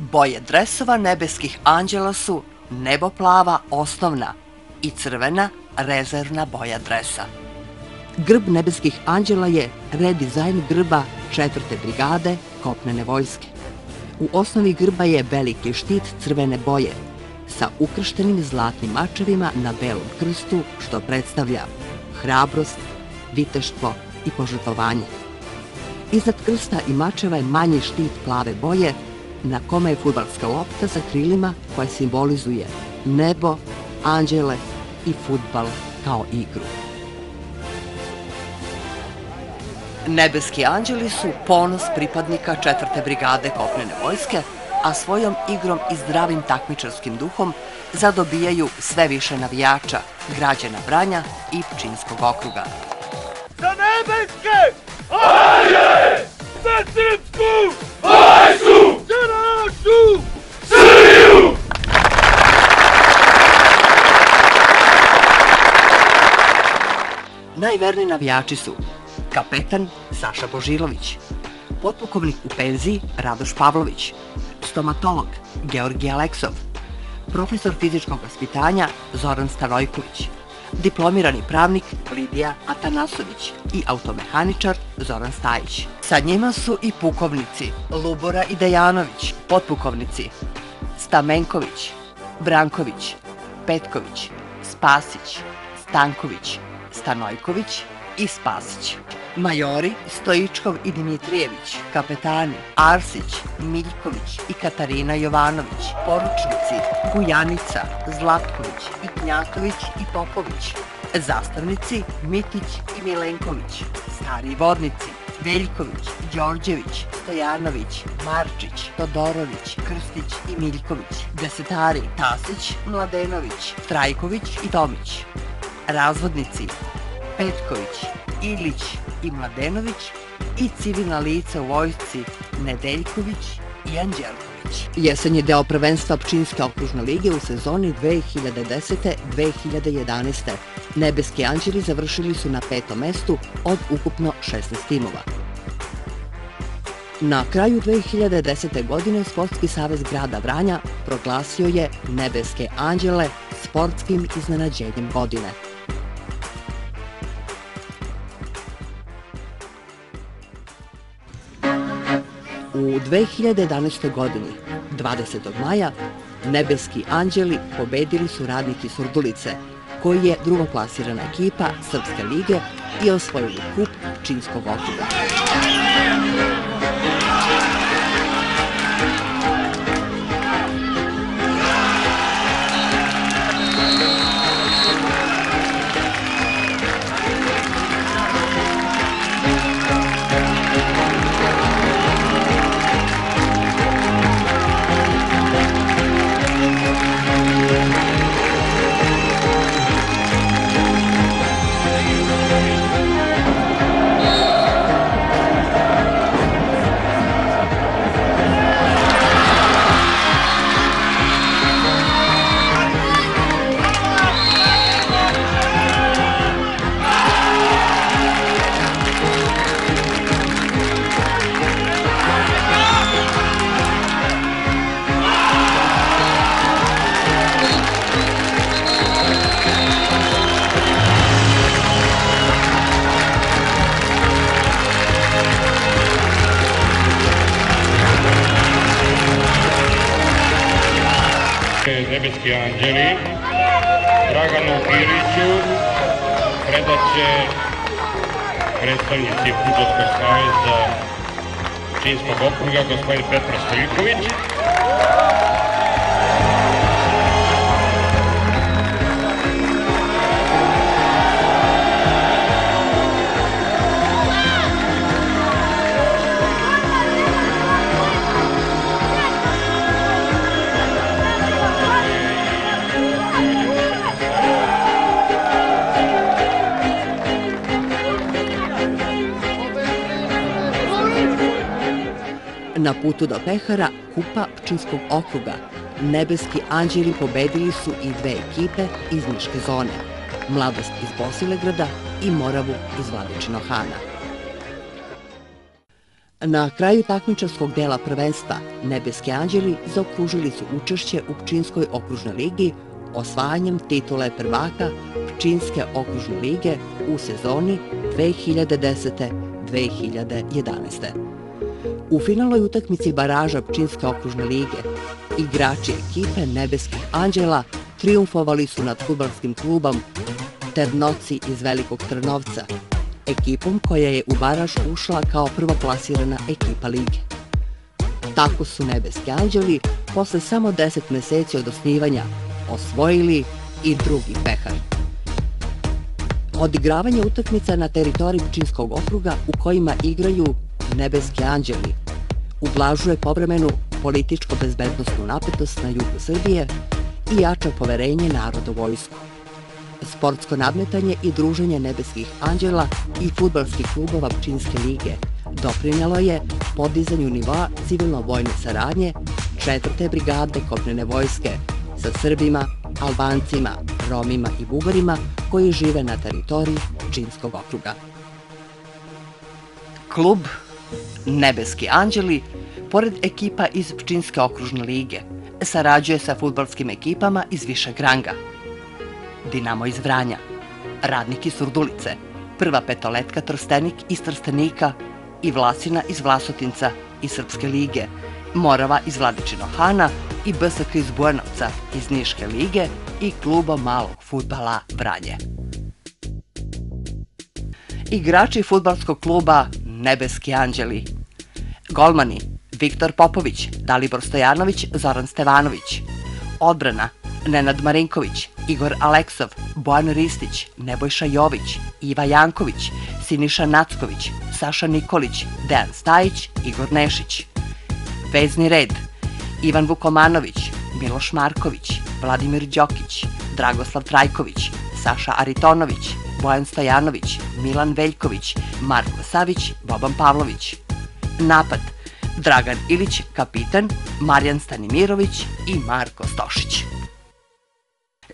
Boje dresova nebeskih anđela su nebo plava osnovna i crvena rezervna boja dresa. Grb nebeskih anđela je redizajn grba 4. brigade kopnene vojske. U osnovi grba je veliki štit crvene boje sa ukrštenim zlatnim mačevima na belom krstu, što predstavlja hrabrost, viteštvo i požrtvovanje. Iznad krsta i mačeva je manji štit plave boje na kome je fudbalska lopta sa krilima koja simbolizuje nebo, anđele i fudbal kao igru. Nebeski anđeli su ponos pripadnika 4. brigade kopnene vojske, a svojom igrom i zdravim takmičarskim duhom zadobijaju sve više navijača, građana Vranja i Pčinjskog okruga. Za nebeske anđele! Za srpsku vojsku! Za našu Srbiju! Najverniji navijači su kapetan Saša Božilović, potpukovnik u penziji Radoš Pavlović, stomatolog Georgij Aleksov, profesor fizičkog vaspitanja Zoran Stanojković, diplomirani pravnik Lidija Atanasović i automehaničar Zoran Stajić. Sa njima su i pukovnici Lubora i Dejanović, potpukovnici Stamenković, Branković, Petković, Spasić, Stanković, Stanojković i Spasić. Majori Stojičkov i Dimitrijević, kapetani Arsić, Miljković i Katarina Jovanović, poručnici Gujanica, Zlatković i Knjatović i Popović, zastavnici Mitić i Milenković, stari vodnici Veljković, Đorđević, Stojanović, Marčić, Todorović, Krstić i Miljković, desetari Tasić, Mladenović, Trajković i Tomić, razvodnici Petković, Ilić i Mladenović i civilna lica u vojsci Nedeljković i Anđelković. Jesen je deo prvenstva Pčinjske okružne lige u sezoni 2010-2011. Nebeski anđeli završili su na 5. mestu od ukupno 16 timova. Na kraju 2010. godine Sportski savez grada Vranja proglasio je Nebeske anđele sportskim iznenađenjem godine. U 2011. godini, 20. maja, Nebeski anđeli pobedili su Radnike Surdulice, koji je drugoplasirana ekipa Srpske lige i osvojili kup Pčinjskog okruga. Nebeski anđeli Draganu Iliću predat će predstavnici Fudbalskog saveza Pčinjskog okruga, gospodin Petar Stojiljković. Na putu do pehara kupa Pčinjskog okruga Nebeski anđeli pobedili su i dve ekipe iz Niške zone, Mladost iz Bosilegrada i Moravu iz Vladičinog Hana. Na kraju takmičarskog dela prvenstva Nebeski anđeli zaokružili su učešće u Pčinjskoj okružnoj ligi osvajanjem titule prvaka Pčinjske okružne lige u sezoni 2010-2011. U finalnoj utakmici baraža Pčinjske okružne lige igrači ekipe Nebeskih anđela trijumfovali su nad fudbalskim klubom Ternoci iz Velikog Trnovca, ekipom koja je u baraž ušla kao prvoplasirana ekipa lige. Tako su Nebeski anđeli posle samo 10 meseci od osnivanja osvojili i drugi pehar. Odigravanje utakmica na teritoriji Pčinjskog okruga u kojima igraju Nebeski anđeli ublažuje povremenu političko-bezbednosnu napetost na jugu Srbije i jača poverenje naroda u vojsku. Sportsko nadmetanje i druženje Nebeskih anđela i fudbalskih klubova Pčinjske lige doprinelo je podizanju nivoa civilno-vojne saradnje 4. brigade kopnene vojske sa Srbima, Albancima, Romima i Bugarima koji žive na teritoriji Pčinjskog okruga. Klub Nebeski anđeli, pored ekipa iz Pčinjske okružne lige, sarađuje sa fudbalskim ekipama iz višeg ranga. Dinamo iz Vranja, Radnik iz Surdulice, Prva petoletka Trstenik iz Trstenika i Vlasina iz Vlasotinca iz Srpske lige, Morava iz Vladičinog Hana i BSK iz Bujanovca iz Niške lige i kluba malog fudbala Vranje. Igrači fudbalskog kluba Nebeski anđeli: golmani Viktor Popović, Dalibor Stojanović, Zoran Stevanović. Odbrana Nenad Marinković, Igor Aleksov, Bojan Ristić, Nebojša Jović, Iva Janković, Siniša Nacković, Saša Nikolić, Dejan Stajić, Igor Nešić. Vezni red Ivan Vukomanović, Miloš Marković, Vladimir Đokić, Dragoslav Trajković, Saša Aritonović, Bojan Stojanović, Milan Veljković, Marko Savić, Boban Pavlović. Napad Dragan Ilić, kapitan, Marijan Stanimirović i Marko Stošić.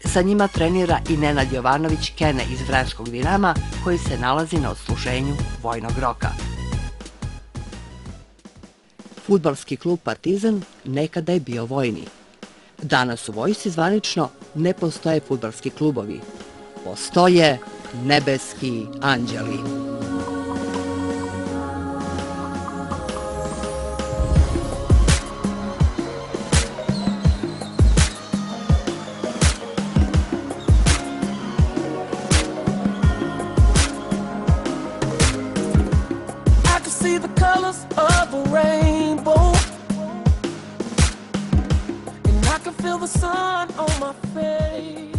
Sa njima trenira i Nenad Jovanović Kene iz Vranjskog Dinama, koji se nalazi na odsluženju vojnog roka. Fudbalski klub Partizan nekada je bio vojni. Danas u vojsci zvanično ne postoje fudbalski klubovi. Postoje Nebeski anđeli. See the colors of a rainbow, and I can feel the sun on my face.